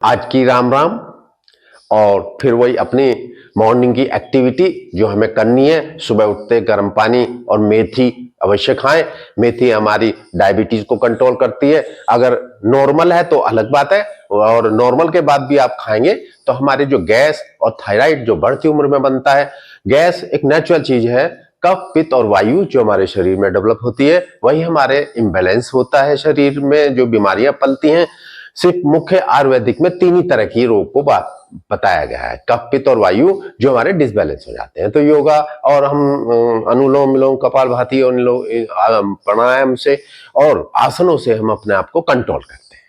आज की राम राम। और फिर वही अपनी मॉर्निंग की एक्टिविटी जो हमें करनी है। सुबह उठते गर्म पानी और मेथी अवश्य खाएं। मेथी हमारी डायबिटीज को कंट्रोल करती है। अगर नॉर्मल है तो अलग बात है, और नॉर्मल के बाद भी आप खाएंगे तो हमारे जो गैस और थायराइड जो बढ़ती उम्र में बनता है। गैस एक नेचुरल चीज है। कफ, पित्त और वायु जो हमारे शरीर में डेवलप होती है, वही हमारे इम्बैलेंस होता है। शरीर में जो बीमारियां पलती हैं, सिर्फ मुख्य आयुर्वेदिक में 3 ही तरह की रोग को बताया गया है। कफ, पित्त और वायु जो हमारे डिसबैलेंस हो जाते हैं। तो योगा और हम अनुलोम विलोम, कपालभाति और प्राणायाम से और आसनों से हम अपने आप को कंट्रोल करते हैं।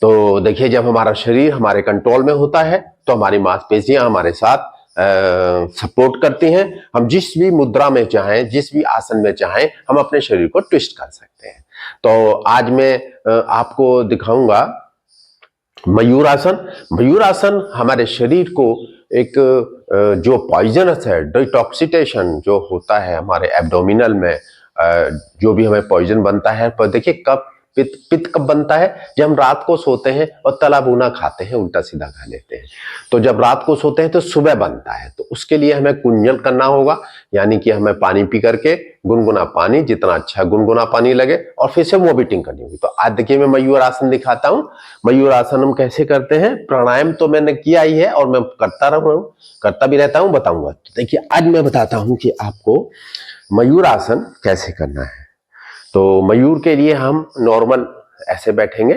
तो देखिए, जब हमारा शरीर हमारे कंट्रोल में होता है तो हमारी मांसपेशियां हमारे साथ सपोर्ट करती हैं। हम जिस भी मुद्रा में चाहें, जिस भी आसन में चाहें, हम अपने शरीर को ट्विस्ट कर सकते हैं। तो आज मैं आपको दिखाऊंगा मयूरासन। मयूरासन हमारे शरीर को एक जो पॉइजनस है, डिटॉक्सिटेशन जो होता है हमारे एब्डोमिनल में, जो भी हमें पॉइजन बनता है। पर देखिए, कब पित्त कब बनता है? जब हम रात को सोते हैं और तला भुना खाते हैं, उल्टा सीधा खा लेते हैं। तो जब रात को सोते हैं तो सुबह बनता है। तो उसके लिए हमें कुंजन करना होगा, यानी कि हमें पानी पी करके गुनगुना पानी, जितना अच्छा गुनगुना पानी लगे, और फिर से वॉमिटिंग करनी होगी। तो आज देखिए, मैं मयूर आसन दिखाता हूँ। मयूर आसन हम कैसे करते हैं। प्राणायाम तो मैंने किया ही है और मैं करता भी रहता हूँ, बताऊंगा। तो देखिए, आज मैं बताता हूँ कि आपको मयूर आसन कैसे करना है। तो मयूर के लिए हम नॉर्मल ऐसे बैठेंगे।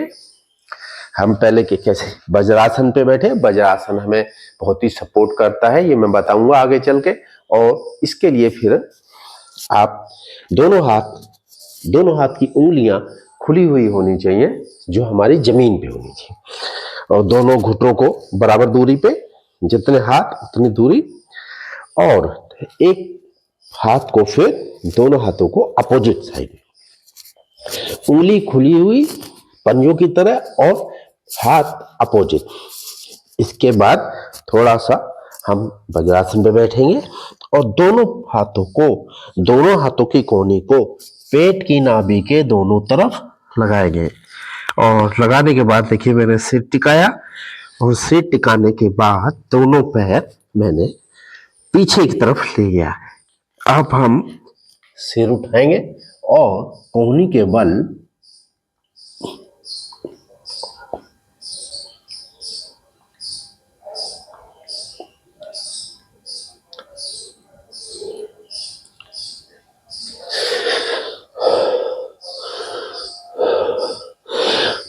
हम पहले के कैसे वज्रासन पे बैठे। वज्रासन हमें बहुत ही सपोर्ट करता है, ये मैं बताऊंगा आगे चल के। और इसके लिए फिर आप दोनों हाथ की उंगलियां खुली हुई होनी चाहिए, जो हमारी जमीन पे होनी चाहिए। और दोनों घुटनों को बराबर दूरी पे, जितने हाथ उतनी दूरी। और एक हाथ को फिर दोनों हाथों को अपोजिट साइड, उंगली खुली हुई पंजों की तरह और हाथ अपोजिट। इसके बाद थोड़ा सा हम वज्रासन पे बैठेंगे और दोनों हाथों की कोहनी को पेट की नाभि के दोनों तरफ लगाएंगे। और लगाने के बाद देखिए, मैंने सिर टिकाया, और सिर टिकाने के बाद दोनों पैर मैंने पीछे की तरफ ले गया। अब हम सिर उठाएंगे और कोहनी के बल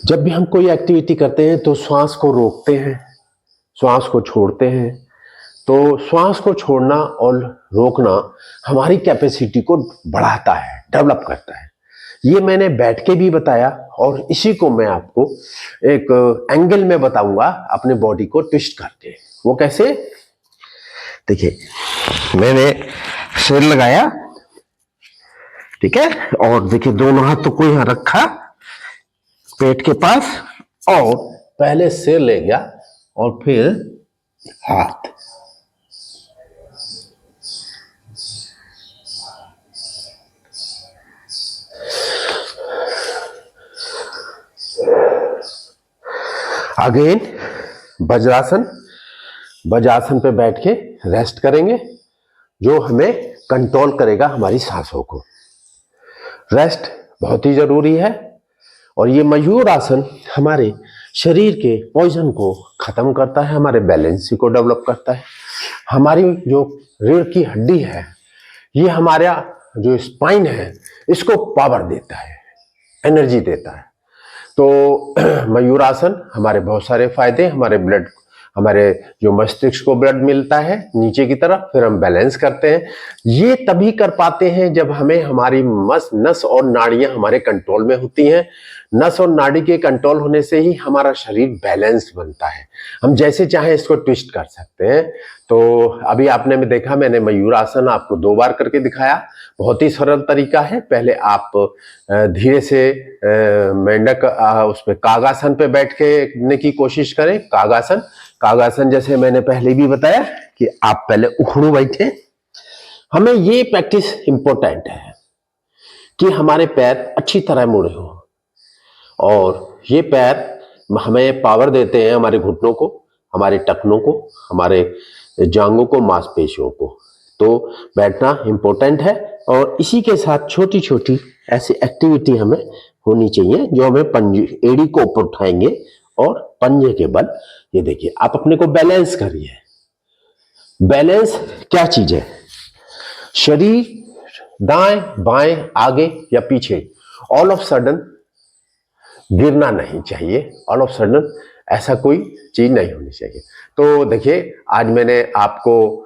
जब भी हम कोई एक्टिविटी करते हैं तो श्वास को रोकते हैं, श्वास को छोड़ते हैं। तो श्वास को छोड़ना और रोकना हमारी कैपेसिटी को बढ़ाता है, डेवलप करता है। ये मैंने बैठ के भी बताया, और इसी को मैं आपको एक एंगल में बताऊंगा, अपने बॉडी को ट्विस्ट करके। वो कैसे? देखिए, मैंने सिर लगाया, ठीक है, और देखिए दोनों हाथों को यहां रखा पेट के पास, और पहले सिर ले गया और फिर हाथ। अगेन वज्रासन पे बैठ के रेस्ट करेंगे, जो हमें कंट्रोल करेगा हमारी सांसों को। रेस्ट बहुत ही जरूरी है। और ये मयूर आसन हमारे शरीर के पॉइजन को खत्म करता है, हमारे बैलेंस को डेवलप करता है। हमारी जो रीढ़ की हड्डी है, ये हमारा जो स्पाइन है, इसको पावर देता है, एनर्जी देता है। तो मयूरासन हमारे बहुत सारे फायदे, हमारे जो मस्तिष्क को ब्लड मिलता है नीचे की तरफ, फिर हम बैलेंस करते हैं। ये तभी कर पाते हैं जब हमें हमारी नस और नाड़ियां हमारे कंट्रोल में होती हैं। नस और नाड़ी के कंट्रोल होने से ही हमारा शरीर बैलेंस बनता है। हम जैसे चाहें इसको ट्विस्ट कर सकते हैं। तो अभी आपने में देखा, मैंने मयूरासन आपको 2 बार करके दिखाया। बहुत ही सरल तरीका है। पहले आप धीरे से मेंढक उस पे कागासन पे बैठ के करने की कोशिश करें। कागासन जैसे मैंने पहले भी बताया कि आप पहले उखड़ू बैठे। हमें ये प्रैक्टिस इंपॉर्टेंट है कि हमारे पैर अच्छी तरह मुड़े हो, और ये पैर हमें पावर देते हैं, हमारे घुटनों को, हमारे टखनों को, हमारे जांघों को, मांसपेशियों को। तो बैठना इम्पोर्टेंट है और इसी के साथ छोटी छोटी ऐसी एक्टिविटी हमें होनी चाहिए जो हमें पंजे एड़ी को ऊपर उठाएंगे और पंजे के बल, ये देखिए आप अपने को बैलेंस करिए। बैलेंस क्या चीज है? शरीर दाएं बाएं आगे या पीछे ऑल ऑफ सडन गिरना नहीं चाहिए, ऑल ऑफ सडन ऐसा कोई चीज नहीं होनी चाहिए। तो देखिए आज मैंने आपको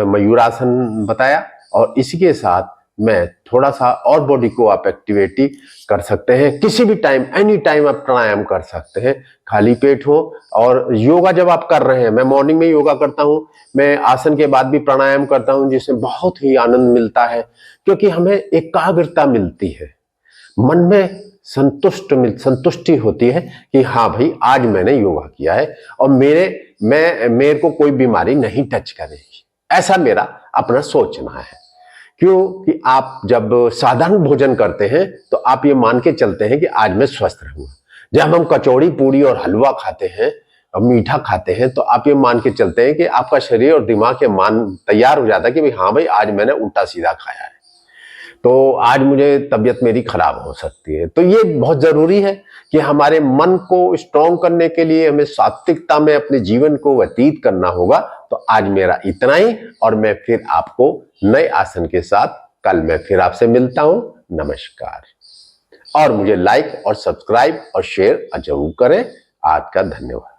मयूरासन बताया और इसी के साथ मैं थोड़ा सा और बॉडी को आप एक्टिविटी कर सकते हैं। किसी भी टाइम, एनी टाइम आप प्राणायाम कर सकते हैं, खाली पेट हो। और योगा जब आप कर रहे हैं, मैं मॉर्निंग में योगा करता हूं, मैं आसन के बाद भी प्राणायाम करता हूं, जिसमें बहुत ही आनंद मिलता है, क्योंकि हमें एकाग्रता मिलती है, मन में संतुष्टि होती है कि हाँ भाई आज मैंने योगा किया है और मेरे को कोई बीमारी नहीं टच करेगी, ऐसा मेरा अपना सोचना है। क्योंकि आप जब साधारण भोजन करते हैं तो आप ये मान के चलते हैं कि आज मैं स्वस्थ रहूंगा। जब हम कचौड़ी पूड़ी और हलवा खाते हैं और मीठा खाते हैं तो आप ये मान के चलते हैं कि आपका शरीर और दिमाग ये मान तैयार हो जाता है कि भाई हाँ भाई आज मैंने उल्टा सीधा खाया है, तो आज मुझे तबीयत मेरी खराब हो सकती है। तो ये बहुत जरूरी है कि हमारे मन को स्ट्रांग करने के लिए हमें सात्विकता में अपने जीवन को व्यतीत करना होगा। तो आज मेरा इतना ही और मैं फिर आपको नए आसन के साथ कल मैं फिर आपसे मिलता हूं। नमस्कार। और मुझे लाइक और सब्सक्राइब और शेयर जरूर करें। आज का धन्यवाद।